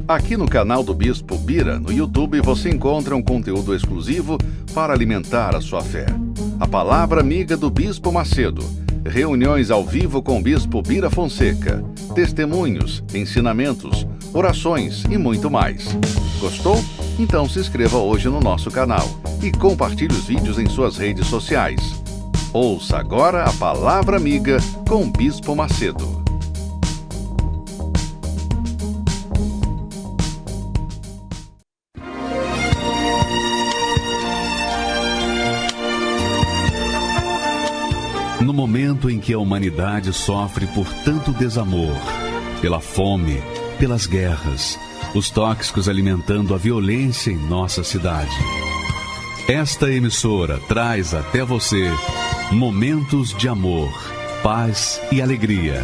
Aqui no canal do Bispo Bira, no YouTube, você encontra um conteúdo exclusivo para alimentar a sua fé. A Palavra Amiga do Bispo Macedo, reuniões ao vivo com o Bispo Bira Fonseca, testemunhos, ensinamentos, orações e muito mais. Gostou? Então se inscreva hoje no nosso canal e compartilhe os vídeos em suas redes sociais. Ouça agora a Palavra Amiga com o Bispo Macedo. No momento em que a humanidade sofre por tanto desamor, pela fome, pelas guerras, os tóxicos alimentando a violência em nossa cidade, esta emissora traz até você momentos de amor, paz e alegria,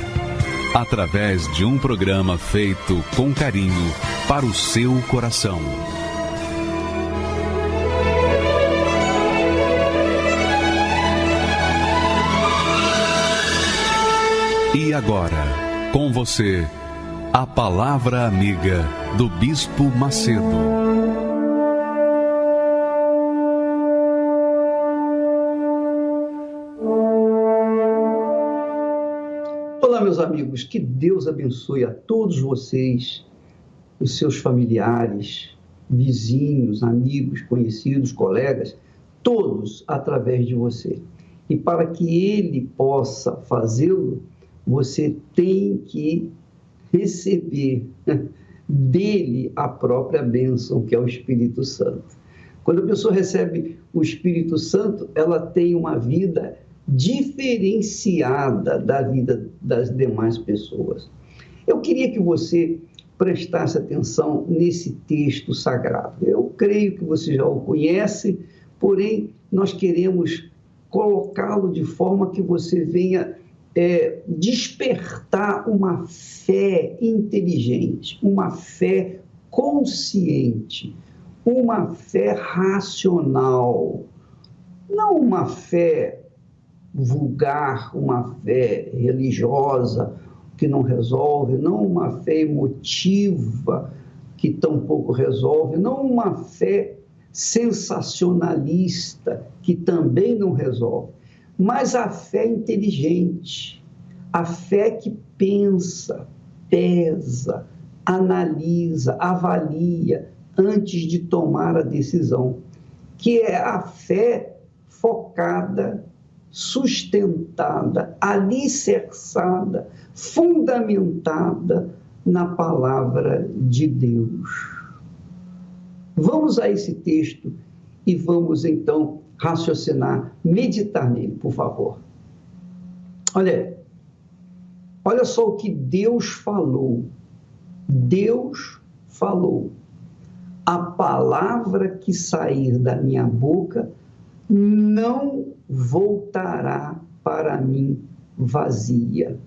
através de um programa feito com carinho para o seu coração. E agora, com você, a Palavra Amiga do Bispo Macedo. Olá, meus amigos, que Deus abençoe a todos vocês, os seus familiares, vizinhos, amigos, conhecidos, colegas, todos através de você. E para que Ele possa fazê-lo, você tem que receber dele a própria bênção, que é o Espírito Santo. Quando a pessoa recebe o Espírito Santo, ela tem uma vida diferenciada da vida das demais pessoas. Eu queria que você prestasse atenção nesse texto sagrado. Eu creio que você já o conhece, porém nós queremos colocá-lo de forma que você venha despertar uma fé inteligente, uma fé consciente, uma fé racional, não uma fé vulgar, uma fé religiosa que não resolve, não uma fé emotiva que tampouco resolve, não uma fé sensacionalista que também não resolve, mas a fé inteligente, a fé que pensa, pesa, analisa, avalia antes de tomar a decisão, que é a fé focada, sustentada, alicerçada, fundamentada na palavra de Deus. Vamos a esse texto e vamos então raciocinar, meditar nele, por favor. Olha só o que Deus falou. Deus falou: a palavra que sair da minha boca não voltará para mim vazia.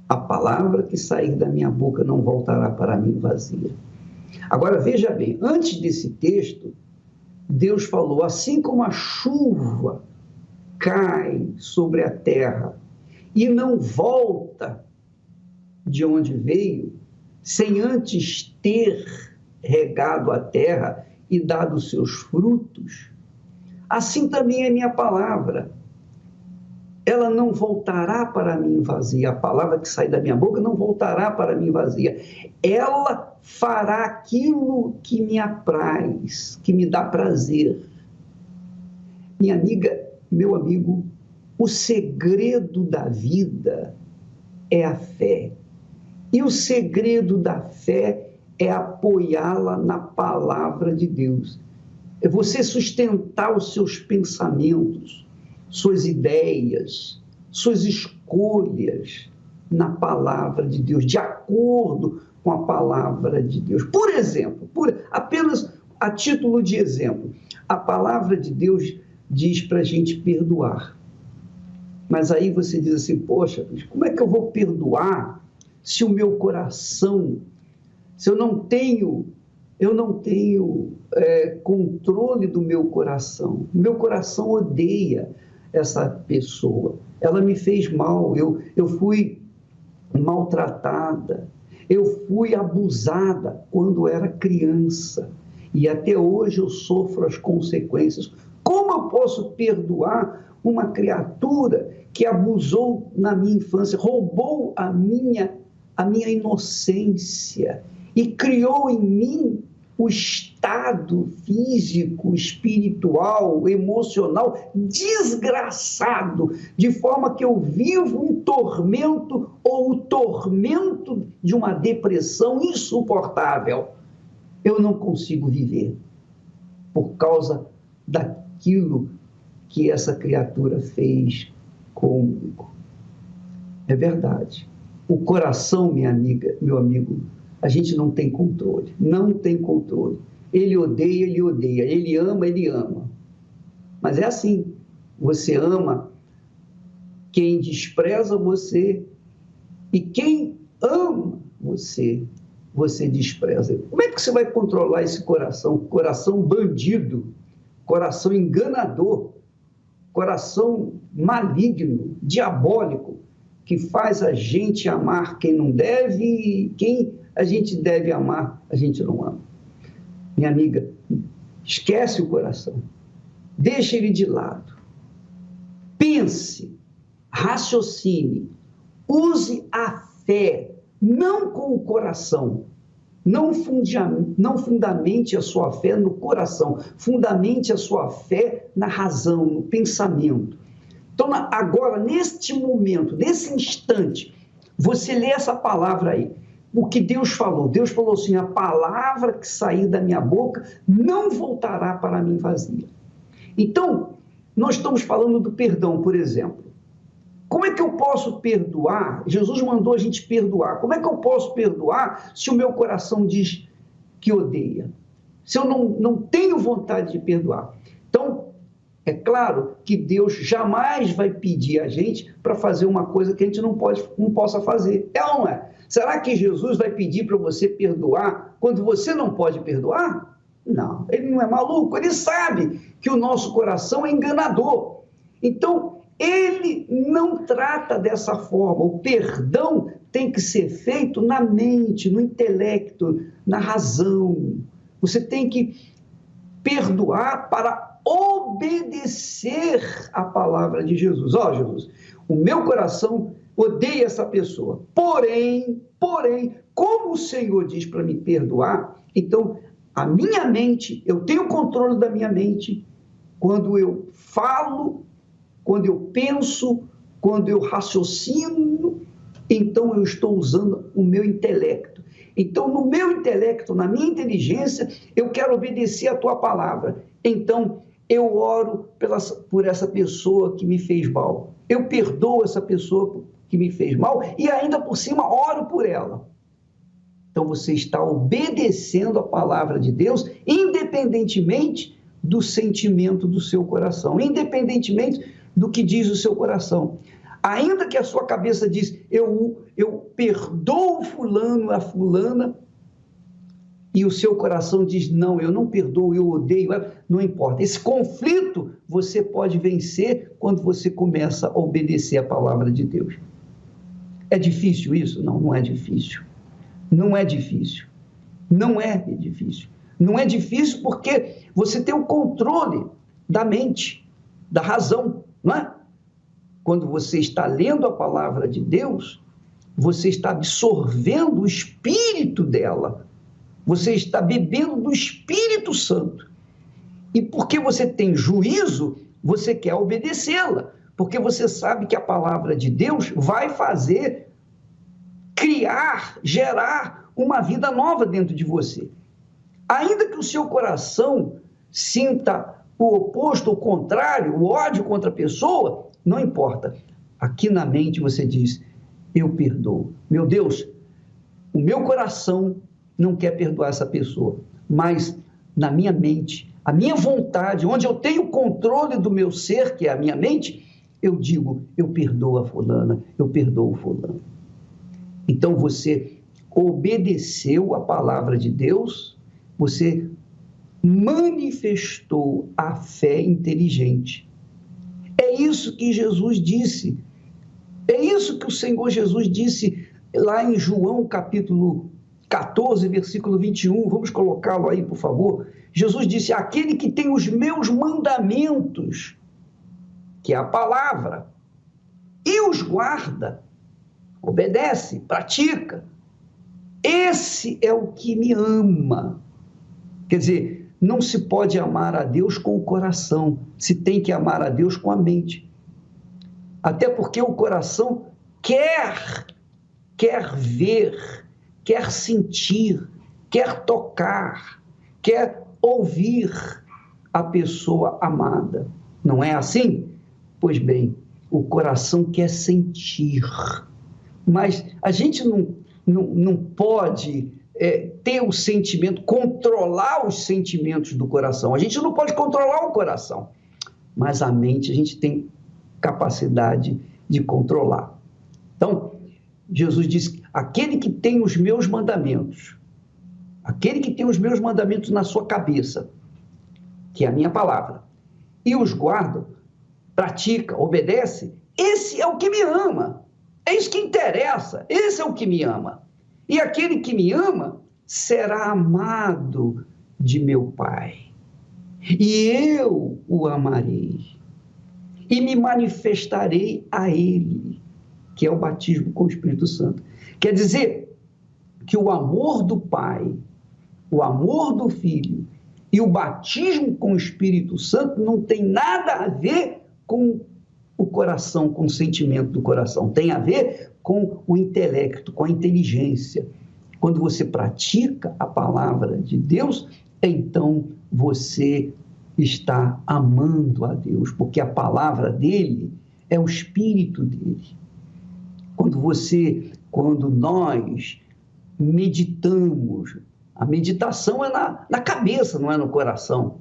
A palavra que sair da minha boca não voltará para mim vazia. Agora, veja bem, antes desse texto, Deus falou: assim como a chuva cai sobre a terra e não volta de onde veio, sem antes ter regado a terra e dado seus frutos, assim também é minha palavra. Ela não voltará para mim vazia. A palavra que sai da minha boca não voltará para mim vazia. Ela fará aquilo que me apraz, que me dá prazer. Minha amiga, meu amigo, o segredo da vida é a fé. E o segredo da fé é apoiá-la na palavra de Deus. É você sustentar os seus pensamentos, suas ideias, suas escolhas na palavra de Deus, de acordo com a palavra de Deus. Por exemplo, apenas a título de exemplo, a palavra de Deus diz para a gente perdoar. Mas aí você diz assim: poxa, como é que eu vou perdoar se o meu coração, se eu não tenho controle do meu coração? Meu coração odeia essa pessoa, ela me fez mal, eu fui maltratada, Eu fui abusada quando era criança e até hoje eu sofro as consequências. Como eu posso perdoar uma criatura que abusou na minha infância, roubou a minha inocência e criou em mim o estado físico, espiritual, emocional desgraçado, de forma que eu vivo um tormento ou o tormento de uma depressão insuportável. Eu não consigo viver por causa daquilo que essa criatura fez comigo. É verdade. O coração, minha amiga, meu amigo, a gente não tem controle, não tem controle. Ele odeia, ele odeia. Ele ama, ele ama. Mas é assim, você ama quem despreza você e quem ama você, você despreza. Como é que você vai controlar esse coração? Coração bandido, coração enganador, coração maligno, diabólico, que faz a gente amar quem não deve e quem a gente deve amar, a gente não ama. Minha amiga, esquece o coração, deixa ele de lado, pense, raciocine, use a fé, não com o coração, não fundamente a sua fé no coração, fundamente a sua fé na razão, no pensamento. Então, agora, neste momento, nesse instante, você lê essa palavra aí, o que Deus falou assim, a palavra que sair da minha boca não voltará para mim vazia. Então, nós estamos falando do perdão, por exemplo. Como é que eu posso perdoar? Jesus mandou a gente perdoar. Como é que eu posso perdoar se o meu coração diz que odeia? Se eu não tenho vontade de perdoar? Então, é claro que Deus jamais vai pedir a gente para fazer uma coisa que a gente não possa fazer. É ou não é? Será que Jesus vai pedir para você perdoar quando você não pode perdoar? Não, ele não é maluco, ele sabe que o nosso coração é enganador. Então, ele não trata dessa forma. O perdão tem que ser feito na mente, no intelecto, na razão. Você tem que perdoar para obedecer a palavra de Jesus. Ó, Jesus, o meu coração odeia essa pessoa. Porém, como o Senhor diz para me perdoar, então a minha mente, eu tenho controle da minha mente quando eu falo, quando eu penso, quando eu raciocino, então eu estou usando o meu intelecto. Então, no meu intelecto, na minha inteligência, eu quero obedecer a tua palavra. Então, eu oro por essa pessoa que me fez mal. Eu perdoo essa pessoa que me fez mal e ainda por cima oro por ela. Então, você está obedecendo a palavra de Deus, independentemente do sentimento do seu coração, independentemente do que diz o seu coração. Ainda que a sua cabeça diz, eu perdoo fulano, a fulana, e o seu coração diz, não, eu não perdoo, eu odeio, não importa. Esse conflito você pode vencer quando você começa a obedecer a palavra de Deus. É difícil isso? Não, não é difícil. Não é difícil. Não é difícil. Não é difícil porque você tem o controle da mente, da razão, não é? Quando você está lendo a palavra de Deus, você está absorvendo o espírito dela. Você está bebendo do Espírito Santo. E porque você tem juízo, você quer obedecê-la. Porque você sabe que a palavra de Deus vai fazer, criar, gerar uma vida nova dentro de você. Ainda que o seu coração sinta o oposto, o contrário, o ódio contra a pessoa, não importa. Aqui na mente você diz, eu perdoo. Meu Deus, o meu coração não quer perdoar essa pessoa, mas na minha mente, a minha vontade, onde eu tenho controle do meu ser, que é a minha mente, eu digo, eu perdoo a fulana, eu perdoo o fulano. Então você obedeceu a palavra de Deus, você manifestou a fé inteligente. É isso que Jesus disse, é isso que o Senhor Jesus disse lá em João capítulo 14, versículo 21, vamos colocá-lo aí, por favor. Jesus disse: aquele que tem os meus mandamentos, que é a palavra, e os guarda, obedece, pratica, esse é o que me ama. Quer dizer, não se pode amar a Deus com o coração, se tem que amar a Deus com a mente. Até porque o coração quer ver, quer sentir, quer tocar, quer ouvir a pessoa amada. Não é assim? Pois bem, o coração quer sentir, mas a gente não pode ter o sentimento, controlar os sentimentos do coração. A gente não pode controlar o coração, mas a mente a gente tem capacidade de controlar. Então, Jesus disse: aquele que tem os meus mandamentos, aquele que tem os meus mandamentos na sua cabeça, que é a minha palavra, e os guarda, pratica, obedece, esse é o que me ama. É isso que interessa, esse é o que me ama. E aquele que me ama será amado de meu Pai. E eu o amarei e me manifestarei a ele, que é o batismo com o Espírito Santo. Quer dizer que o amor do Pai, o amor do Filho e o batismo com o Espírito Santo não tem nada a ver com o coração, com o sentimento do coração. Tem a ver com o intelecto, com a inteligência. Quando você pratica a palavra de Deus, então você está amando a Deus, porque a palavra dele é o Espírito dele. Quando nós meditamos, a meditação é na cabeça, não é no coração.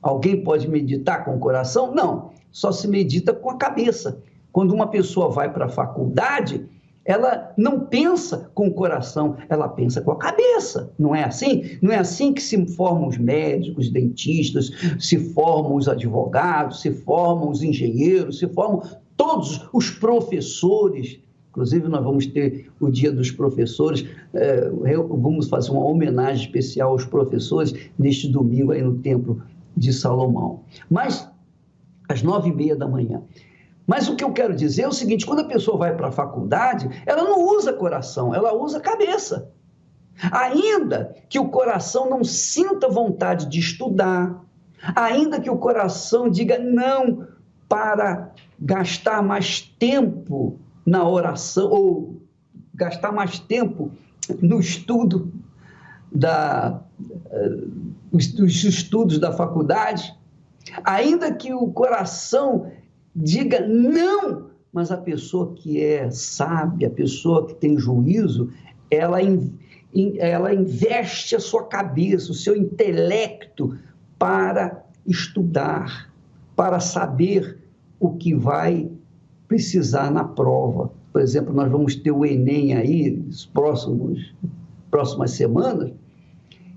Alguém pode meditar com o coração? Não, só se medita com a cabeça. Quando uma pessoa vai para a faculdade, ela não pensa com o coração, ela pensa com a cabeça. Não é assim? Não é assim que se formam os médicos, os dentistas, se formam os advogados, se formam os engenheiros, se formam todos os professores. Inclusive, nós vamos ter o Dia dos Professores, vamos fazer uma homenagem especial aos professores neste domingo aí no Templo de Salomão. Mas, às 9h30 da manhã. Mas o que eu quero dizer é o seguinte: quando a pessoa vai para a faculdade, ela não usa coração, ela usa cabeça. Ainda que o coração não sinta vontade de estudar, ainda que o coração diga não para gastar mais tempo na oração, ou gastar mais tempo no estudo dos estudos da faculdade, ainda que o coração diga não, mas a pessoa que é sábia, a pessoa que tem juízo, ela investe a sua cabeça, o seu intelecto para estudar, para saber o que vai precisar na prova. Por exemplo, nós vamos ter o Enem aí, nas próximas semanas,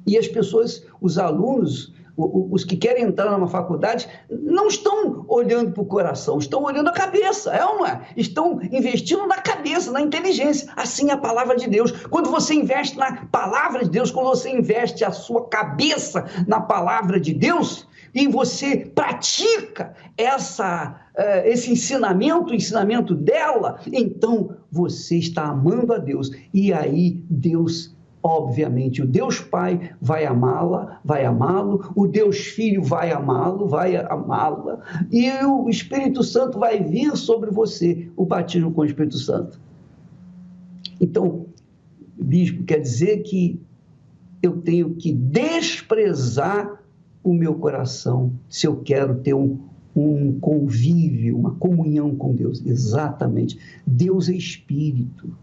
e as pessoas, os alunos, os que querem entrar numa faculdade, não estão olhando para o coração, estão olhando a cabeça, é ou não é? Estão investindo na cabeça, na inteligência. Assim é a palavra de Deus. Quando você investe na palavra de Deus, quando você investe a sua cabeça na palavra de Deus, e você pratica esse ensinamento, o ensinamento dela, então você está amando a Deus. E aí Deus, obviamente, o Deus Pai vai amá-lo, o Deus Filho vai amá-la, e o Espírito Santo vai vir sobre você, o batismo com o Espírito Santo. Então, bispo, quer dizer que eu tenho que desprezar o meu coração se eu quero ter um convívio, uma comunhão com Deus. Exatamente. Deus é Espírito.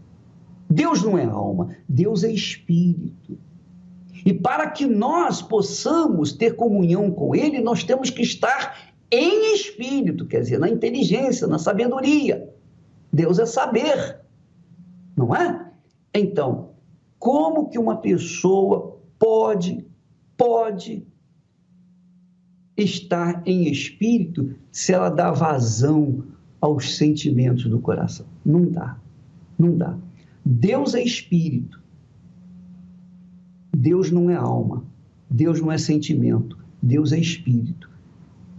Deus não é alma, Deus é Espírito. E para que nós possamos ter comunhão com Ele, nós temos que estar em Espírito, quer dizer, na inteligência, na sabedoria. Deus é saber, não é? Então, como que uma pessoa pode estar em Espírito se ela dá vazão aos sentimentos do coração? Não dá, não dá. Deus é espírito. Deus não é alma. Deus não é sentimento. Deus é espírito.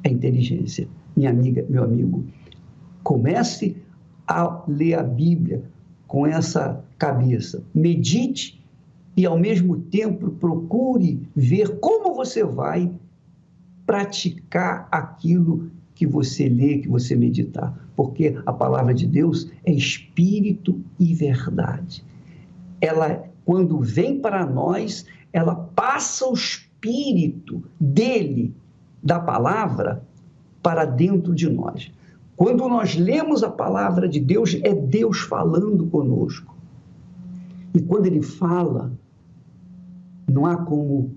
É inteligência. Minha amiga, meu amigo, comece a ler a Bíblia com essa cabeça. Medite e, ao mesmo tempo, procure ver como você vai praticar aquilo que você lê, que você meditar. Porque a palavra de Deus é espírito e verdade. Ela, quando vem para nós, ela passa o espírito dele, da palavra, para dentro de nós. Quando nós lemos a palavra de Deus, é Deus falando conosco. E quando ele fala, não há como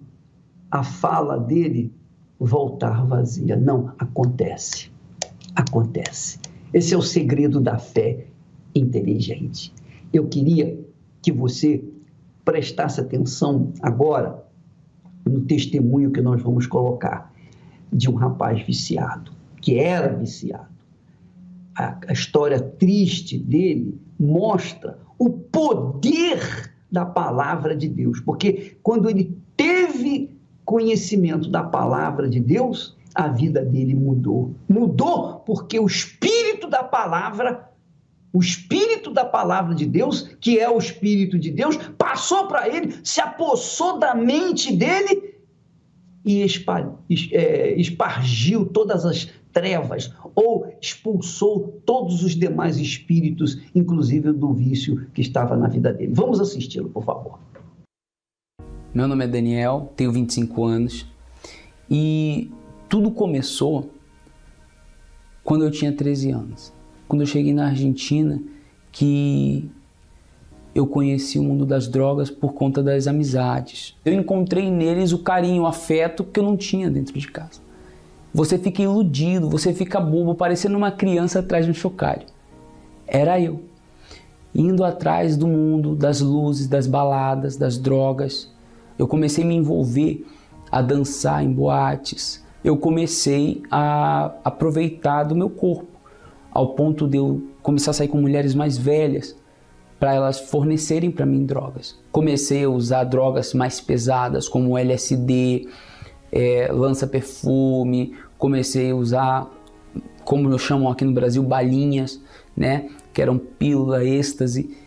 a fala dele voltar vazia. Não, acontece. Acontece. Esse é o segredo da fé inteligente. Eu queria que você prestasse atenção agora no testemunho que nós vamos colocar de um rapaz viciado, que era viciado. A história triste dele mostra o poder da palavra de Deus, porque quando ele teve conhecimento da palavra de Deus, a vida dele mudou. Mudou porque o espírito da palavra de Deus, que é o Espírito de Deus, passou para ele, se apossou da mente dele e espargiu todas as trevas, ou expulsou todos os demais espíritos, inclusive do vício que estava na vida dele. Vamos assisti-lo, por favor. Meu nome é Daniel, tenho 25 anos e tudo começou quando eu tinha 13 anos. Quando eu cheguei na Argentina, que eu conheci o mundo das drogas por conta das amizades. Eu encontrei neles o carinho, o afeto que eu não tinha dentro de casa. Você fica iludido, você fica bobo, parecendo uma criança atrás de um chocalho. Era eu, indo atrás do mundo, das luzes, das baladas, das drogas. Eu comecei a me envolver, a dançar em boates. Eu comecei a aproveitar do meu corpo, ao ponto de eu começar a sair com mulheres mais velhas, para elas fornecerem para mim drogas. Comecei a usar drogas mais pesadas, como LSD, lança-perfume. Comecei a usar, como eu chamo aqui no Brasil, balinhas, né? Que eram pílula, êxtase,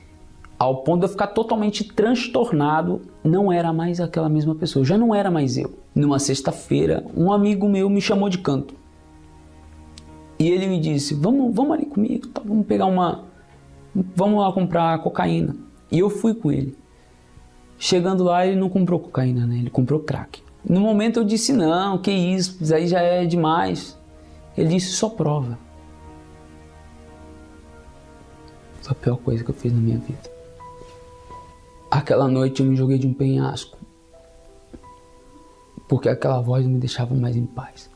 ao ponto de eu ficar totalmente transtornado. Não era mais aquela mesma pessoa, já não era mais eu. Numa sexta-feira, um amigo meu me chamou de canto. E ele me disse, vamos ali comigo, tá? Vamos lá comprar cocaína. E eu fui com ele. Chegando lá, ele não comprou cocaína, né? Ele comprou crack. No momento eu disse, não, que isso aí já é demais. Ele disse, só prova. Foi a pior coisa que eu fiz na minha vida. Aquela noite eu me joguei de um penhasco, porque aquela voz não me deixava mais em paz.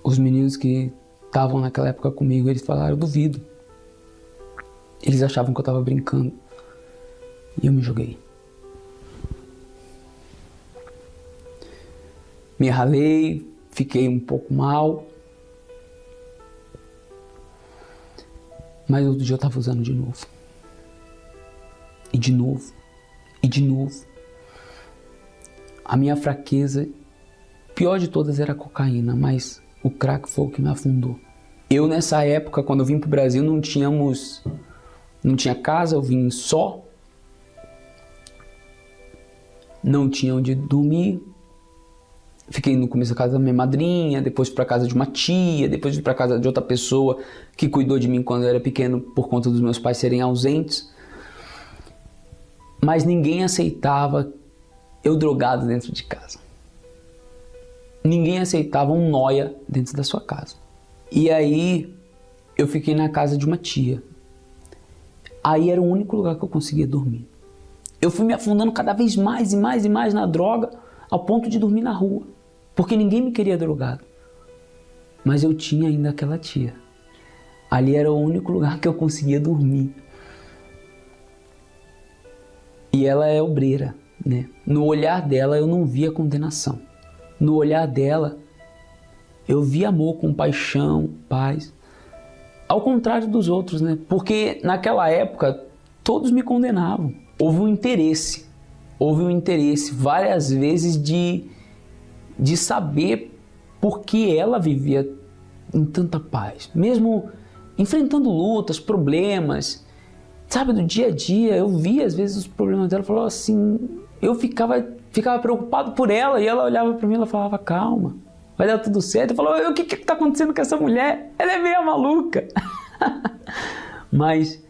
Os meninos que estavam naquela época comigo, eles falaram, eu duvido. Eles achavam que eu estava brincando. E eu me joguei. Me ralei, fiquei um pouco mal. Mas outro dia eu estava usando de novo. E de novo. E de novo. A minha fraqueza, pior de todas, era a cocaína, mas o crack foi o que me afundou. Eu, nessa época, quando eu vim para o Brasil, não tinha casa, eu vim só. Não tinha onde dormir. Fiquei no começo da casa da minha madrinha, depois para casa de uma tia, depois para casa de outra pessoa que cuidou de mim quando eu era pequeno por conta dos meus pais serem ausentes. Mas ninguém aceitava eu drogado dentro de casa. Ninguém aceitava um nóia dentro da sua casa. E aí eu fiquei na casa de uma tia. Aí era o único lugar que eu conseguia dormir. Eu fui me afundando cada vez mais e mais e mais na droga, ao ponto de dormir na rua, porque ninguém me queria drogado. Mas eu tinha ainda aquela tia. Ali era o único lugar que eu conseguia dormir. E ela é obreira, né? No olhar dela eu não via condenação. No olhar dela Eu vi amor, compaixão, paz. Ao contrário dos outros, né? Porque naquela época todos me condenavam. Houve um interesse várias vezes de saber por que ela vivia em tanta paz. Mesmo enfrentando lutas, problemas, sabe, do dia a dia, eu via às vezes os problemas dela, falava assim, eu ficava preocupado por ela e ela olhava para mim e ela falava, calma, vai dar tudo certo. Eu falava, o que está acontecendo com essa mulher? Ela é meio maluca. Mas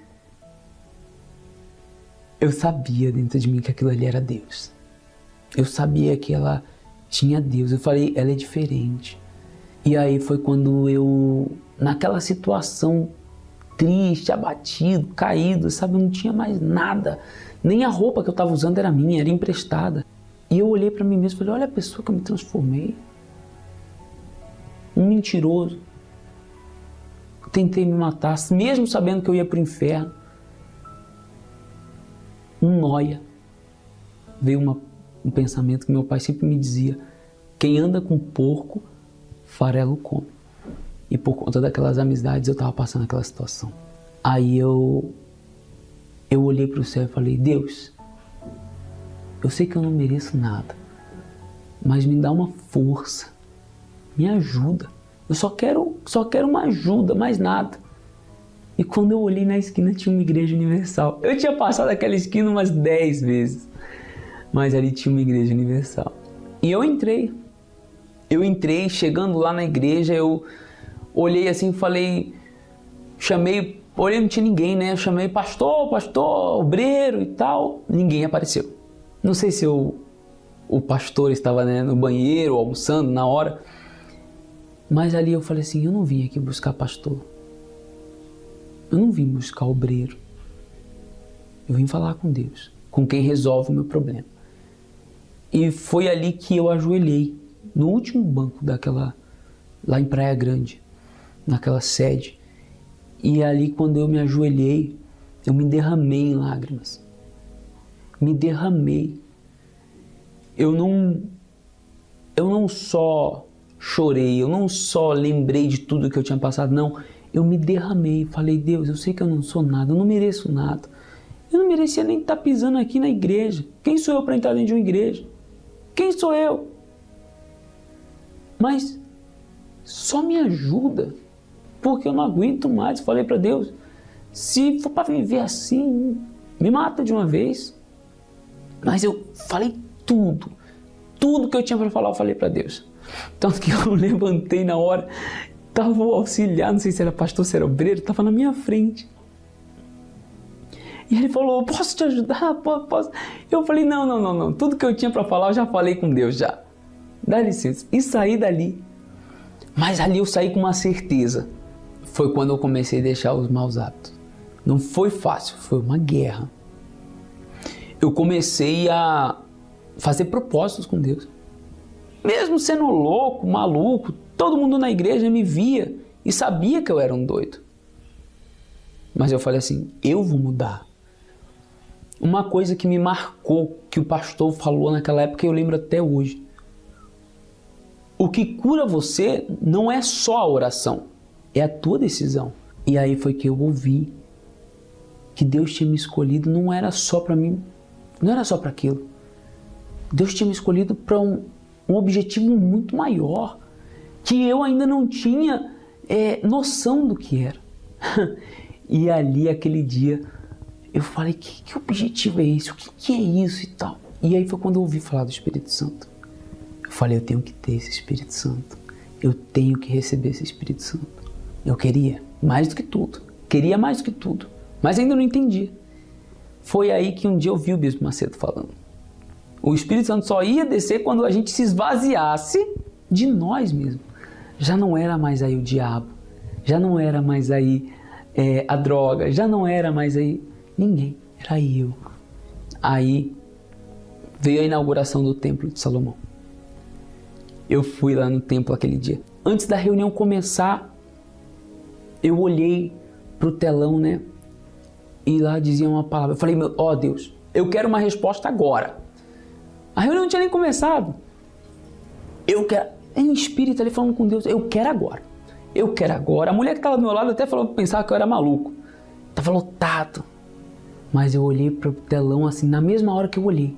eu sabia dentro de mim que aquilo ali era Deus. Eu sabia que ela tinha Deus. Eu falei, ela é diferente. E aí foi quando eu, naquela situação triste, abatido, caído, sabe, eu não tinha mais nada. Nem a roupa que eu estava usando era minha, era emprestada. E eu olhei para mim mesmo e falei, olha a pessoa que eu me transformei. Um mentiroso. Tentei me matar, mesmo sabendo que eu ia para o inferno. Um nóia. Veio um pensamento que meu pai sempre me dizia, quem anda com porco, farelo come. E por conta daquelas amizades eu estava passando aquela situação. Aí eu olhei para o céu e falei, Deus, eu sei que eu não mereço nada, mas me dá uma força, me ajuda. Eu só quero uma ajuda, mais nada. E quando eu olhei na esquina tinha uma igreja universal. Eu tinha passado aquela esquina umas 10 vezes, mas ali tinha uma igreja universal. E eu entrei, chegando lá na igreja, eu olhei assim e falei, olhei, não tinha ninguém, né? Eu chamei pastor, obreiro e tal, ninguém apareceu. Não sei se o pastor estava, né, no banheiro, almoçando na hora, mas ali eu falei assim, eu não vim aqui buscar pastor, eu não vim buscar obreiro, eu vim falar com Deus, com quem resolve o meu problema. E foi ali que eu ajoelhei, no último banco lá em Praia Grande, naquela sede. E ali quando eu me ajoelhei, eu me derramei em lágrimas. Me derramei. Eu não só chorei, eu não só lembrei de tudo que eu tinha passado, não. Eu me derramei, falei, Deus, eu sei que eu não sou nada, eu não mereço nada. Eu não merecia nem estar pisando aqui na igreja. Quem sou eu para entrar dentro de uma igreja? Quem sou eu? Mas só me ajuda, porque eu não aguento mais. Falei para Deus, se for para viver assim, me mata de uma vez. Mas eu falei tudo que eu tinha para falar, eu falei para Deus. Tanto que eu levantei na hora, estava o auxiliar, não sei se era pastor, se era obreiro, estava na minha frente. E ele falou, posso te ajudar? Posso? Eu falei, não, tudo que eu tinha para falar eu já falei com Deus já. Dá licença. E saí dali. Mas ali eu saí com uma certeza. Foi quando eu comecei a deixar os maus hábitos. Não foi fácil, foi uma guerra. Eu comecei a fazer propósitos com Deus. Mesmo sendo louco, maluco, todo mundo na igreja me via e sabia que eu era um doido. Mas eu falei assim, eu vou mudar. Uma coisa que me marcou, que o pastor falou naquela época, eu lembro até hoje. O que cura você não é só a oração, é a tua decisão. E aí foi que eu ouvi que Deus tinha me escolhido, não era só para mim, não era só para aquilo. Deus tinha me escolhido para um objetivo muito maior, que eu ainda não tinha noção do que era. E ali, aquele dia, eu falei, que objetivo é esse? O que é isso e tal? E aí foi quando eu ouvi falar do Espírito Santo. Eu falei, eu tenho que ter esse Espírito Santo. Eu tenho que receber esse Espírito Santo. Eu queria mais do que tudo. Queria mais do que tudo. Mas ainda não entendia. Foi aí que um dia eu vi o Bispo Macedo falando. O Espírito Santo só ia descer quando a gente se esvaziasse de nós mesmos. Já não era mais aí o diabo. Já não era mais aí a droga. Já não era mais aí ninguém. Era eu. Aí veio a inauguração do Templo de Salomão. Eu fui lá no templo aquele dia. Antes da reunião começar, eu olhei pro telão, né? E lá dizia uma palavra. Eu falei, ó Deus, eu quero uma resposta agora. A reunião não tinha nem começado. Eu em espírito ali falando com Deus, eu quero agora. A mulher que estava do meu lado até pensava que eu era maluco. Estava lotado. Mas eu olhei para o telão assim, na mesma hora que eu olhei.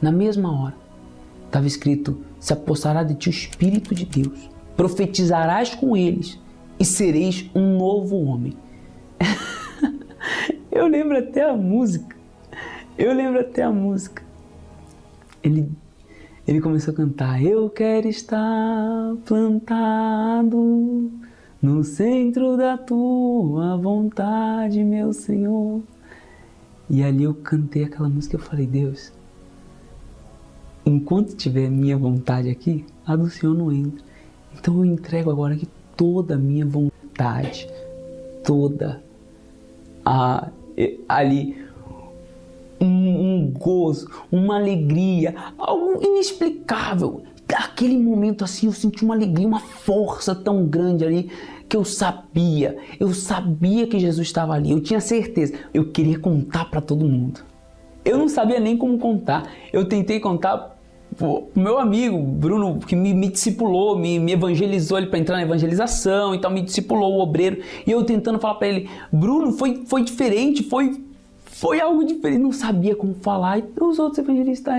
Na mesma hora. Estava escrito, se apossará de ti o Espírito de Deus. Profetizarás com eles e sereis um novo homem. Eu lembro até a música. Ele começou a cantar, eu quero estar plantado no centro da tua vontade, meu Senhor. E ali eu cantei aquela música e eu falei, Deus, enquanto tiver minha vontade aqui, a do Senhor não entra. Então eu entrego agora aqui toda a minha vontade, ali um gozo, uma alegria, algo inexplicável. Naquele momento assim eu senti uma alegria, uma força tão grande ali que eu sabia que Jesus estava ali, eu tinha certeza, eu queria contar para todo mundo. Eu não sabia nem como contar, eu tentei contar pro meu amigo Bruno, que me discipulou, me evangelizou ele para entrar na evangelização, então me discipulou o obreiro, e eu tentando falar para ele, Bruno, foi diferente, foi algo diferente, não sabia como falar, e os outros evangelistas,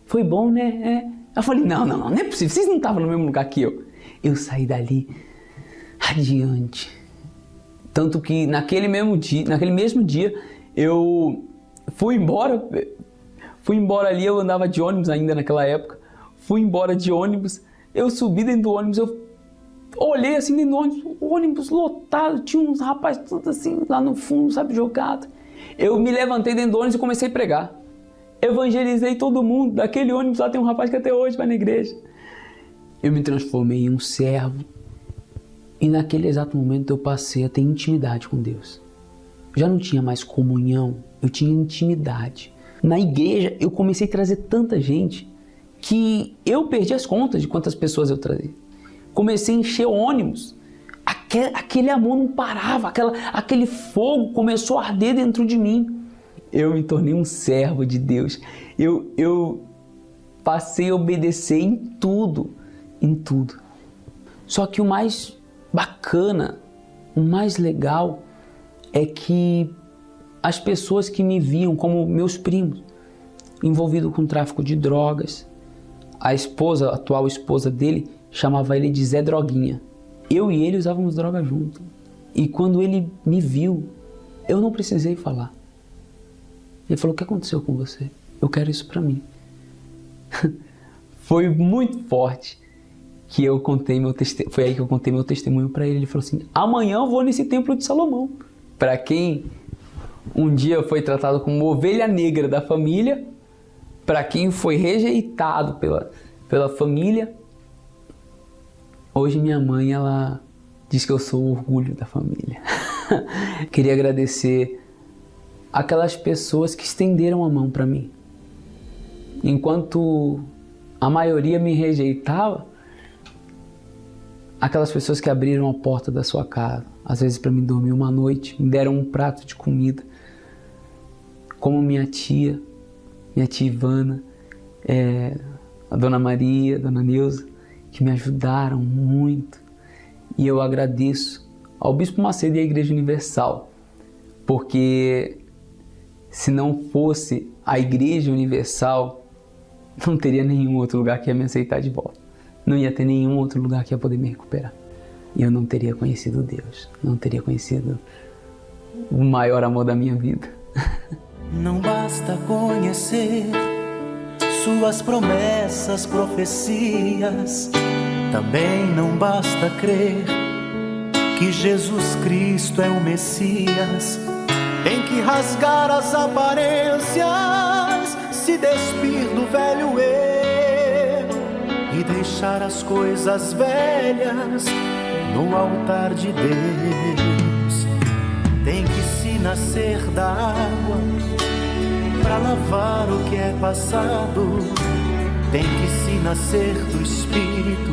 foi bom, né? Eu falei, não é possível, vocês não estavam no mesmo lugar que eu. Eu saí dali adiante. Tanto que naquele mesmo dia, eu fui embora ali, eu andava de ônibus ainda naquela época, fui embora de ônibus, eu subi dentro do ônibus, eu olhei assim dentro do ônibus, o ônibus lotado, tinha uns rapazes tudo assim, lá no fundo, sabe, jogado. Eu me levantei dentro do ônibus e comecei a pregar. Evangelizei todo mundo. Daquele ônibus lá tem um rapaz que até hoje vai na igreja. Eu me transformei em um servo. E naquele exato momento eu passei a ter intimidade com Deus. Já não tinha mais comunhão, eu tinha intimidade. Na igreja eu comecei a trazer tanta gente que eu perdi as contas de quantas pessoas eu trazia. Comecei a encher ônibus. Aquele amor não parava, aquele fogo começou a arder dentro de mim. Eu me tornei um servo de Deus. Eu passei a obedecer em tudo. Só que o mais bacana, o mais legal é que as pessoas que me viam como meus primos, envolvido com tráfico de drogas, a atual esposa dele, chamava ele de Zé Droguinha. Eu e ele usávamos droga junto. E quando ele me viu, eu não precisei falar. Ele falou, o que aconteceu com você? Eu quero isso pra mim. Foi muito forte que eu contei foi aí que eu contei meu testemunho para ele. Ele falou assim, amanhã eu vou nesse templo de Salomão. Para quem um dia foi tratado como ovelha negra da família, para quem foi rejeitado pela família, hoje minha mãe, ela diz que eu sou o orgulho da família. Queria agradecer aquelas pessoas que estenderam a mão para mim. Enquanto a maioria me rejeitava, aquelas pessoas que abriram a porta da sua casa, às vezes para mim dormir uma noite, me deram um prato de comida, como minha tia Ivana, a Dona Maria, a Dona Neuza, que me ajudaram muito. E eu agradeço ao Bispo Macedo e à Igreja Universal, porque se não fosse a Igreja Universal, não teria nenhum outro lugar que ia me aceitar de volta. Não ia ter nenhum outro lugar que ia poder me recuperar. E eu não teria conhecido Deus, não teria conhecido o maior amor da minha vida. Não basta conhecer suas promessas, profecias. Também não basta crer que Jesus Cristo é o Messias. Tem que rasgar as aparências, se despir do velho eu e deixar as coisas velhas no altar de Deus. Tem que se nascer da água para lavar o que é passado. Tem que se nascer do Espírito,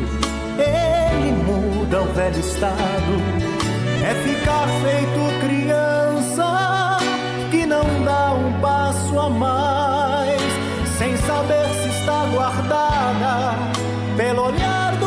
ele muda o velho estado. É ficar feito criança que não dá um passo a mais, sem saber se está guardada pelo olhar do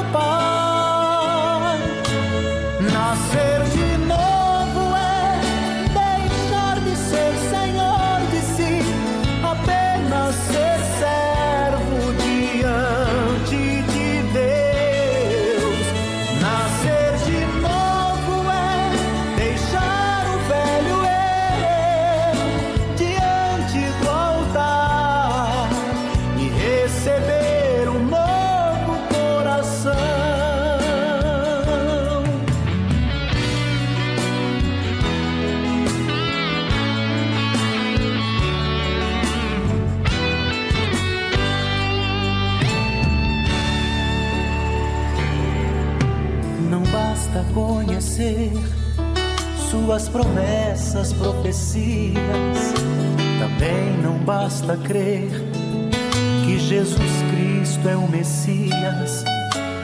suas promessas, profecias. Também não basta crer que Jesus Cristo é o Messias.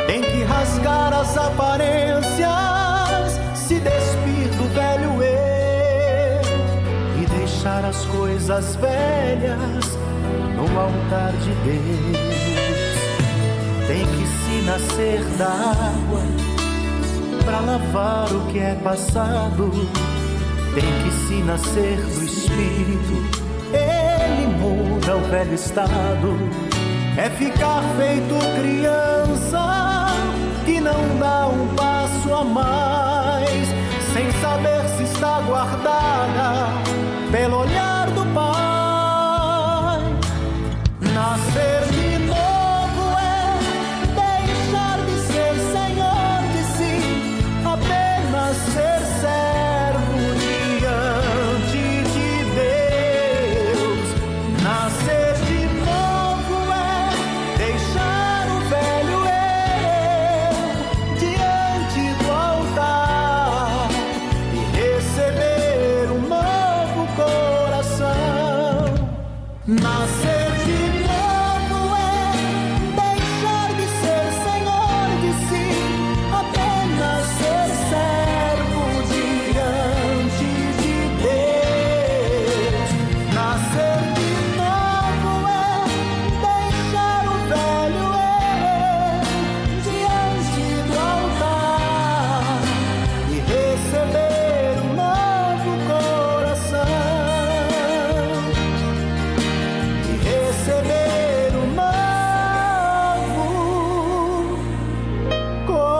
Tem que rasgar as aparências, se despir do velho eu e deixar as coisas velhas no altar de Deus. Tem que se nascer da água para lavar o que é passado. Tem que se nascer do Espírito, ele muda o velho estado. É ficar feito criança que não dá um passo a mais, sem saber se está guardada pelo olhar do Pai. Nascer de novo é deixar de ser senhor de si, apenas ser servo diante de Deus. Nascer de novo é deixar o velho eu diante do altar e receber um novo coração. Nascer de novo é deixar de ser senhor de si, apenas ser servo diante de Deus. Nascer de novo é deixar o velho eu diante do altar e receber um novo coração. E receber um novo coração.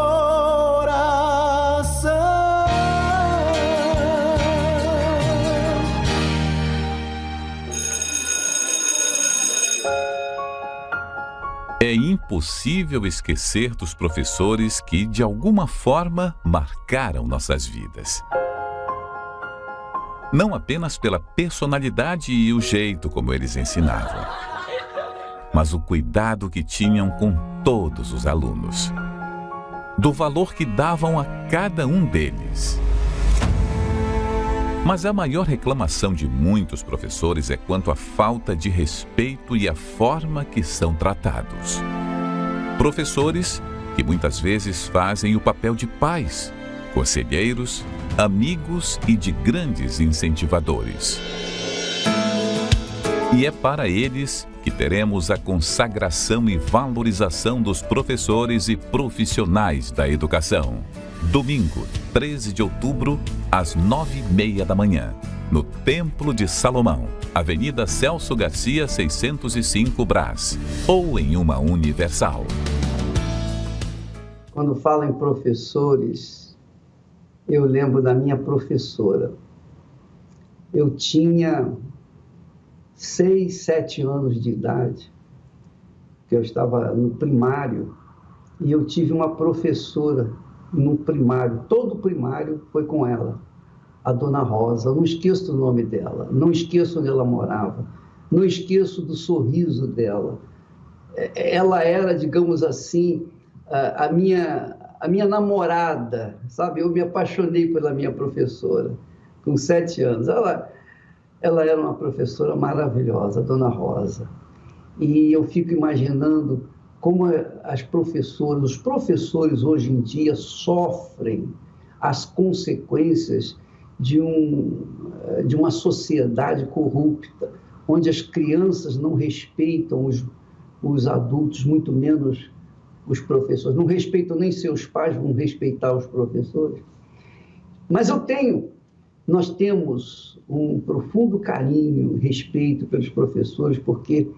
É impossível esquecer dos professores que, de alguma forma, marcaram nossas vidas. Não apenas pela personalidade e o jeito como eles ensinavam, mas o cuidado que tinham com todos os alunos, do valor que davam a cada um deles. Mas a maior reclamação de muitos professores é quanto à falta de respeito e a forma que são tratados. Professores que muitas vezes fazem o papel de pais, conselheiros, amigos e de grandes incentivadores. E é para eles que teremos a consagração e valorização dos professores e profissionais da educação. Domingo, 13 de outubro, às 9h30 da manhã, no Templo de Salomão, Avenida Celso Garcia, 605 Brás, ou em uma Universal. Quando falo em professores, eu lembro da minha professora. Eu tinha 6, 7 anos de idade, que eu estava no primário, e eu tive uma professora no primário, todo o primário foi com ela, a Dona Rosa. Não esqueço o nome dela, não esqueço onde ela morava, não esqueço do sorriso dela. Ela era, digamos assim, a minha namorada, sabe? Eu me apaixonei pela minha professora, com 7 anos. Ela era uma professora maravilhosa, a Dona Rosa. E eu fico imaginando como as professoras, os professores hoje em dia sofrem as consequências de uma sociedade corrupta, onde as crianças não respeitam os adultos, muito menos os professores. Não respeitam nem seus pais, vão respeitar os professores. Mas nós temos um profundo carinho, respeito pelos professores, porque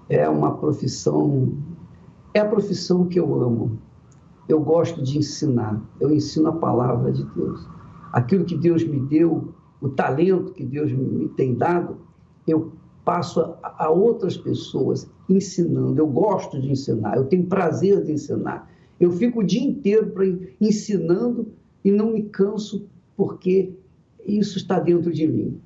é uma profissão, é a profissão que eu amo. Eu gosto de ensinar, eu ensino a palavra de Deus. Aquilo que Deus me deu, o talento que Deus me tem dado, eu passo a outras pessoas ensinando. Eu gosto de ensinar, eu tenho prazer de ensinar. Eu fico o dia inteiro ensinando e não me canso, porque isso está dentro de mim.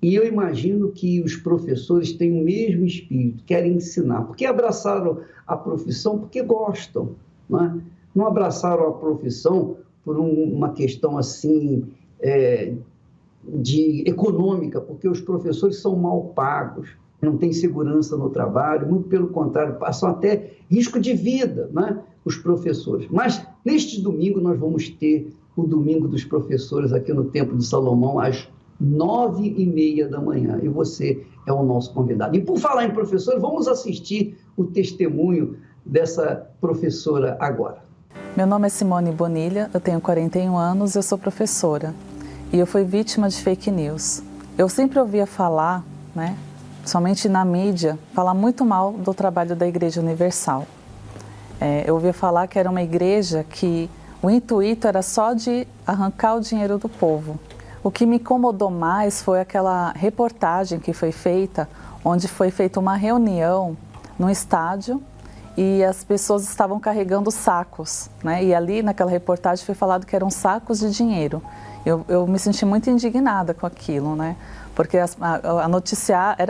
E eu imagino que os professores têm o mesmo espírito, querem ensinar, porque abraçaram a profissão porque gostam, não é? Não abraçaram a profissão por uma questão assim de econômica, porque os professores são mal pagos, não têm segurança no trabalho, muito pelo contrário, passam até risco de vida, né, os professores. Mas neste domingo nós vamos ter o Domingo dos Professores aqui no Templo de Salomão, às 9h30 da manhã, e você é o nosso convidado. E por falar em professor, vamos assistir o testemunho dessa professora agora. Meu nome é Simone Bonilha, eu tenho 41 anos, eu sou professora e eu fui vítima de fake news. Eu sempre ouvia falar, né, somente na mídia, falar muito mal do trabalho da Igreja Universal. Eu ouvia falar que era uma igreja que o intuito era só de arrancar o dinheiro do povo. O que me incomodou mais foi aquela reportagem que foi feita, onde foi feita uma reunião no estádio e as pessoas estavam carregando sacos, né? E ali naquela reportagem foi falado que eram sacos de dinheiro. Eu me senti muito indignada com aquilo, né? Porque era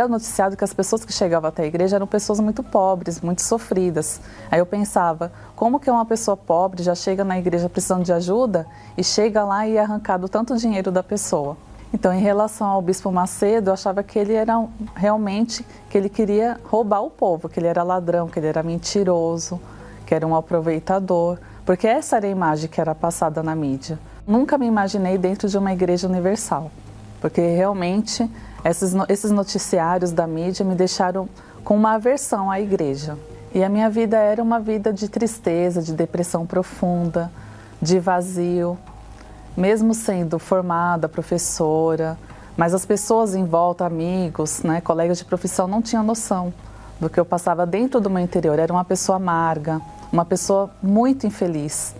noticiado que as pessoas que chegavam até a igreja eram pessoas muito pobres, muito sofridas. Aí eu pensava, como que uma pessoa pobre já chega na igreja precisando de ajuda e chega lá e é arrancado tanto dinheiro da pessoa? Então, em relação ao Bispo Macedo, eu achava que ele era realmente, que ele queria roubar o povo, que ele era ladrão, que ele era mentiroso, que era um aproveitador, porque essa era a imagem que era passada na mídia. Nunca me imaginei dentro de uma igreja universal, porque realmente esses noticiários da mídia me deixaram com uma aversão à igreja. E a minha vida era uma vida de tristeza, de depressão profunda, de vazio, mesmo sendo formada, professora, mas as pessoas em volta, amigos, né, colegas de profissão, não tinham noção do que eu passava dentro do meu interior. Era uma pessoa amarga, uma pessoa muito infeliz.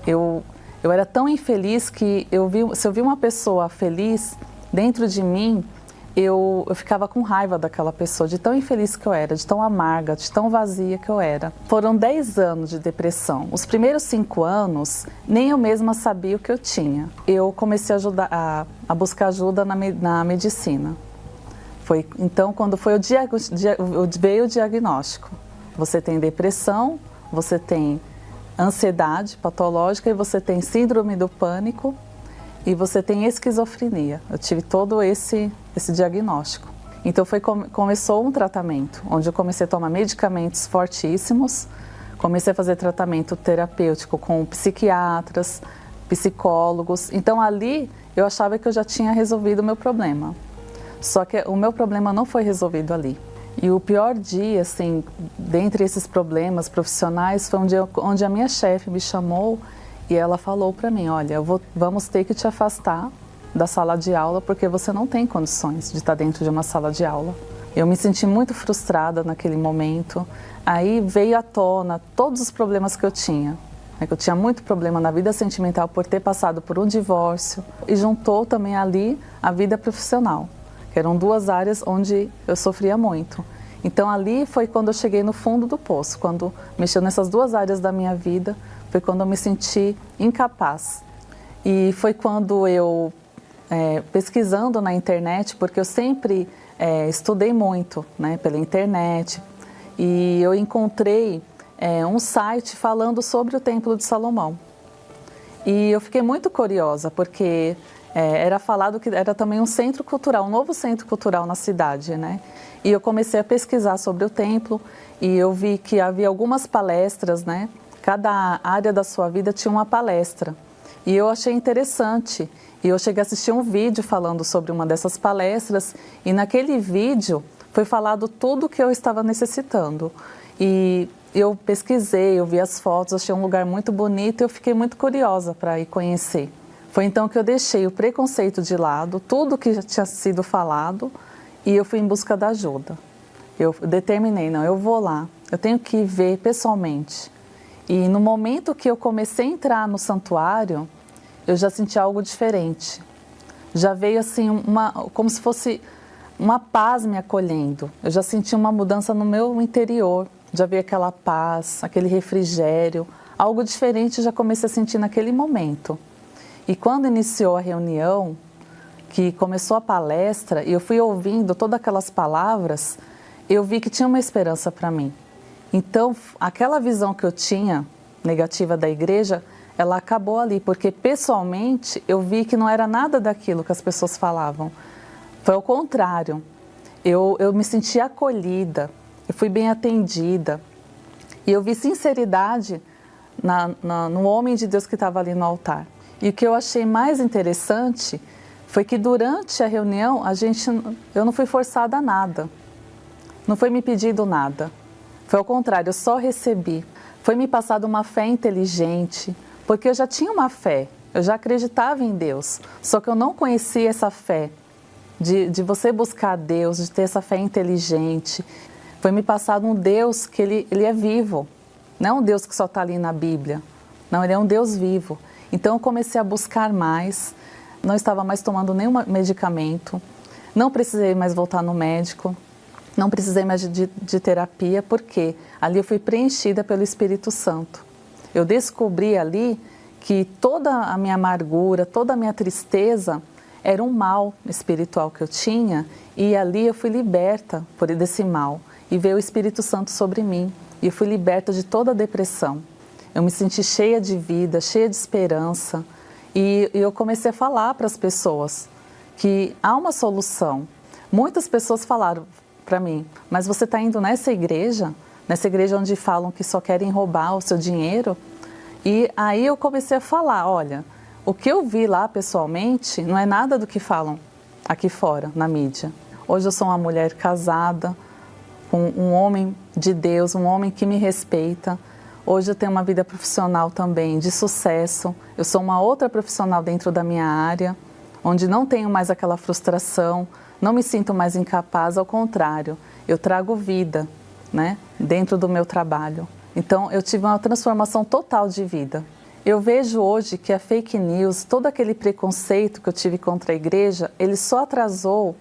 Eu era tão infeliz que se eu vi uma pessoa feliz dentro de mim, eu ficava com raiva daquela pessoa, de tão infeliz que eu era, de tão amarga, de tão vazia que eu era. Foram 10 anos de depressão. Os primeiros 5 anos, nem eu mesma sabia o que eu tinha. Eu comecei a buscar ajuda na medicina. Então, quando veio o diagnóstico. Você tem depressão, você tem ansiedade patológica e você tem síndrome do pânico e você tem esquizofrenia. Eu tive todo esse diagnóstico. Então começou um tratamento, onde eu comecei a tomar medicamentos fortíssimos, comecei a fazer tratamento terapêutico com psiquiatras, psicólogos. Então ali eu achava que eu já tinha resolvido o meu problema. Só que o meu problema não foi resolvido ali. E o pior dia, assim, dentre esses problemas profissionais, foi um dia onde a minha chefe me chamou e ela falou para mim, olha, vamos ter que te afastar da sala de aula porque você não tem condições de estar dentro de uma sala de aula. Eu me senti muito frustrada naquele momento. Aí veio à tona todos os problemas que eu tinha. Eu tinha muito problema na vida sentimental por ter passado por um divórcio e juntou também ali a vida profissional. Eram 2 áreas onde eu sofria muito. Então ali foi quando eu cheguei no fundo do poço, quando mexeu nessas 2 áreas da minha vida, foi quando eu me senti incapaz. E foi quando eu, pesquisando na internet, porque eu sempre estudei muito, né, pela internet, e eu encontrei um site falando sobre o Templo de Salomão. E eu fiquei muito curiosa, porque era falado que era também um centro cultural, um novo centro cultural na cidade, né? E eu comecei a pesquisar sobre o templo e eu vi que havia algumas palestras, né? Cada área da sua vida tinha uma palestra. E eu achei interessante. E eu cheguei a assistir um vídeo falando sobre uma dessas palestras e naquele vídeo foi falado tudo o que eu estava necessitando. E eu pesquisei, eu vi as fotos, achei um lugar muito bonito e eu fiquei muito curiosa para ir conhecer. Foi então que eu deixei o preconceito de lado, tudo que já tinha sido falado, e eu fui em busca da ajuda. Eu determinei, não, eu vou lá, eu tenho que ver pessoalmente. E no momento que eu comecei a entrar no santuário, eu já senti algo diferente. Já veio assim, como se fosse uma paz me acolhendo. Eu já senti uma mudança no meu interior, já veio aquela paz, aquele refrigério, algo diferente eu já comecei a sentir naquele momento. E quando iniciou a reunião, que começou a palestra, e eu fui ouvindo todas aquelas palavras, eu vi que tinha uma esperança para mim. Então, aquela visão que eu tinha, negativa da igreja, ela acabou ali, porque pessoalmente eu vi que não era nada daquilo que as pessoas falavam. Foi ao contrário, eu me senti acolhida, eu fui bem atendida e eu vi sinceridade no homem de Deus que estava ali no altar. E o que eu achei mais interessante foi que durante a reunião eu não fui forçada a nada, não foi me pedido nada, foi ao contrário, eu só recebi. Foi me passada uma fé inteligente, porque eu já tinha uma fé, eu já acreditava em Deus, só que eu não conhecia essa fé, de você buscar Deus, de ter essa fé inteligente. Foi me passado um Deus que ele é vivo, não é um Deus que só está ali na Bíblia, não, ele é um Deus vivo. Então eu comecei a buscar mais, não estava mais tomando nenhum medicamento, não precisei mais voltar no médico, não precisei mais de terapia, porque ali eu fui preenchida pelo Espírito Santo. Eu descobri ali que toda a minha amargura, toda a minha tristeza era um mal espiritual que eu tinha, e ali eu fui liberta desse mal, e veio o Espírito Santo sobre mim, e eu fui liberta de toda a depressão. Eu me senti cheia de vida, cheia de esperança, e eu comecei a falar para as pessoas que há uma solução. Muitas pessoas falaram para mim, mas você está indo nessa igreja onde falam que só querem roubar o seu dinheiro? E aí eu comecei a falar, olha, o que eu vi lá pessoalmente não é nada do que falam aqui fora, na mídia. Hoje eu sou uma mulher casada, com um homem de Deus, um homem que me respeita. Hoje eu tenho uma vida profissional também de sucesso. Eu sou uma outra profissional dentro da minha área, onde não tenho mais aquela frustração, não me sinto mais incapaz, ao contrário, eu trago vida, né, dentro do meu trabalho. Então, eu tive uma transformação total de vida. Eu vejo hoje que a fake news, todo aquele preconceito que eu tive contra a igreja, ele só atrasou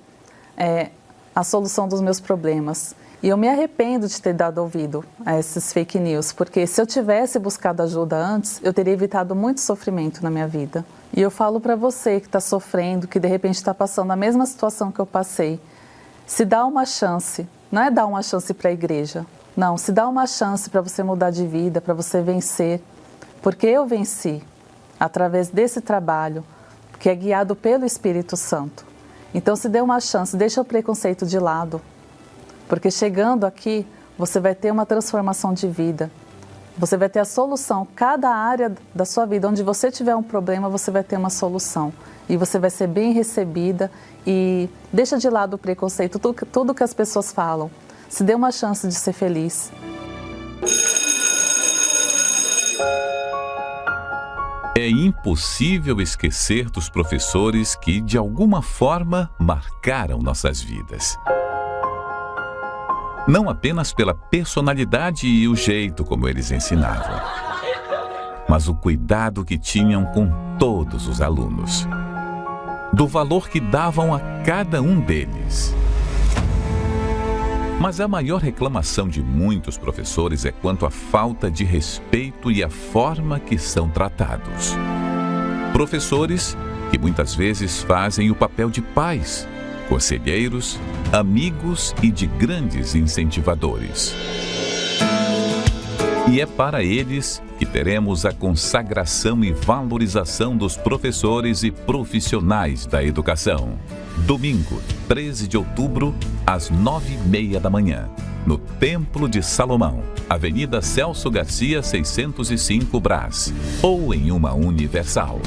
a solução dos meus problemas. E eu me arrependo de ter dado ouvido a esses fake news, porque se eu tivesse buscado ajuda antes, eu teria evitado muito sofrimento na minha vida. E eu falo para você que está sofrendo, que de repente está passando a mesma situação que eu passei, se dá uma chance, não é dar uma chance para a igreja, não, se dá uma chance para você mudar de vida, para você vencer, porque eu venci através desse trabalho, que é guiado pelo Espírito Santo. Então se dê uma chance, deixa o preconceito de lado, porque chegando aqui, você vai ter uma transformação de vida. Você vai ter a solução. Cada área da sua vida, onde você tiver um problema, você vai ter uma solução. E você vai ser bem recebida. E deixa de lado o preconceito, tudo que as pessoas falam. Se dê uma chance de ser feliz. É impossível esquecer dos professores que, de alguma forma, marcaram nossas vidas. Não apenas pela personalidade e o jeito como eles ensinavam, mas o cuidado que tinham com todos os alunos, do valor que davam a cada um deles. Mas a maior reclamação de muitos professores é quanto à falta de respeito e a forma que são tratados. Professores que muitas vezes fazem o papel de pais, conselheiros, amigos e de grandes incentivadores. E é para eles que teremos a consagração e valorização dos professores e profissionais da educação. Domingo, 13 de outubro, às 9h30 da manhã, no Templo de Salomão, Avenida Celso Garcia, 605 Brás, ou em uma Universal.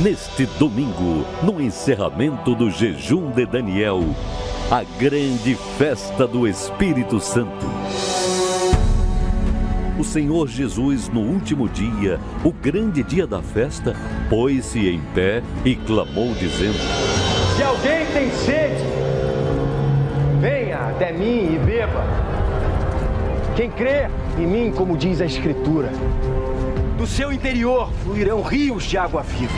Neste domingo, no encerramento do jejum de Daniel, a grande festa do Espírito Santo. O Senhor Jesus, no último dia, o grande dia da festa, pôs-se em pé e clamou dizendo: Se alguém tem sede, venha até mim e beba. Quem crê em mim, como diz a Escritura, do seu interior fluirão rios de água viva.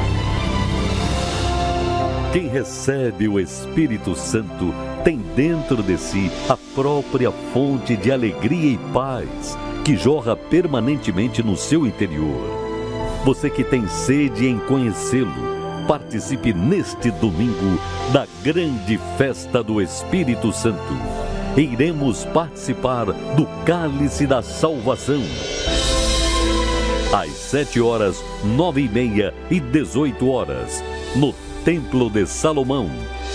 Quem recebe o Espírito Santo tem dentro de si a própria fonte de alegria e paz, que jorra permanentemente no seu interior. Você que tem sede em conhecê-lo, participe neste domingo da grande festa do Espírito Santo. Iremos participar do Cálice da Salvação. às 7 horas, 9h30 e 18 horas, no Templo de Salomão,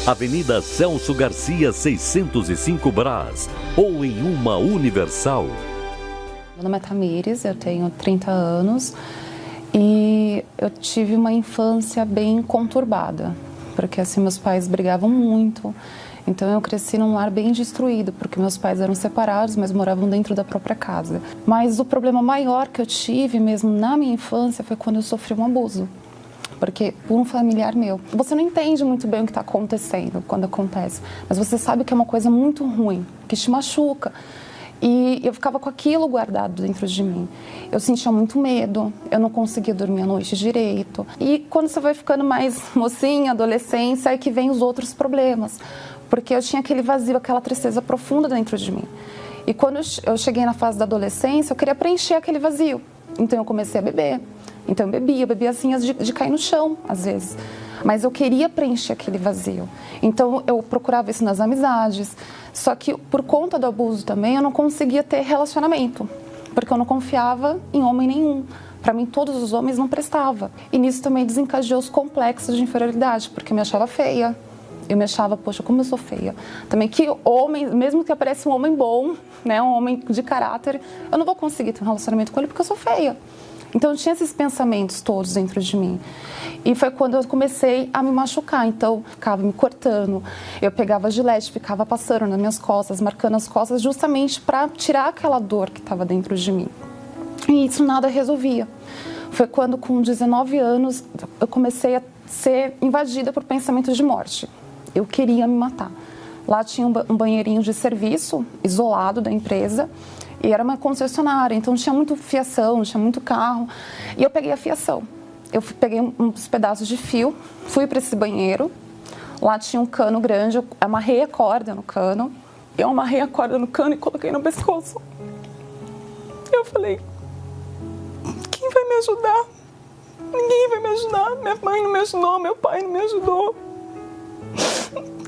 Avenida Celso Garcia, 605 Brás, ou em uma Universal. Meu nome é Tamires, eu tenho 30 anos e eu tive uma infância bem conturbada, porque assim meus pais brigavam muito, então eu cresci num lar bem destruído, porque meus pais eram separados, mas moravam dentro da própria casa. Mas o problema maior que eu tive mesmo na minha infância foi quando eu sofri um abuso, porque por um familiar meu. Você não entende muito bem o que está acontecendo quando acontece, mas você sabe que é uma coisa muito ruim, que te machuca. E eu ficava com aquilo guardado dentro de mim. Eu sentia muito medo, eu não conseguia dormir à noite direito. E quando você vai ficando mais mocinha, adolescência, é que vem os outros problemas. Porque eu tinha aquele vazio, aquela tristeza profunda dentro de mim. E quando eu cheguei na fase da adolescência, eu queria preencher aquele vazio. Então eu comecei a beber. Então eu bebia assim de cair no chão, às vezes. Mas eu queria preencher aquele vazio. Então eu procurava isso nas amizades. Só que por conta do abuso também eu não conseguia ter relacionamento. Porque eu não confiava em homem nenhum. Para mim todos os homens não prestavam. E nisso também desencadeou os complexos de inferioridade. Porque eu me achava feia. Eu me achava, poxa, como eu sou feia. Também que homem, mesmo que apareça um homem bom, né, um homem de caráter, eu não vou conseguir ter um relacionamento com ele porque eu sou feia. Então, eu tinha esses pensamentos todos dentro de mim. E foi quando eu comecei a me machucar. Então, ficava me cortando, eu pegava gilete, ficava passando nas minhas costas, marcando as costas, justamente para tirar aquela dor que estava dentro de mim. E isso nada resolvia. Foi quando, com 19 anos, eu comecei a ser invadida por pensamentos de morte. Eu queria me matar. Lá tinha um banheirinho de serviço, isolado da empresa, e era uma concessionária, então tinha muito fiação, tinha muito carro. E eu peguei a fiação. Eu peguei uns pedaços de fio, fui para esse banheiro. Lá tinha um cano grande, eu amarrei a corda no cano. Eu amarrei a corda no cano e coloquei no pescoço. Eu falei, quem vai me ajudar? Ninguém vai me ajudar. Minha mãe não me ajudou, meu pai não me ajudou.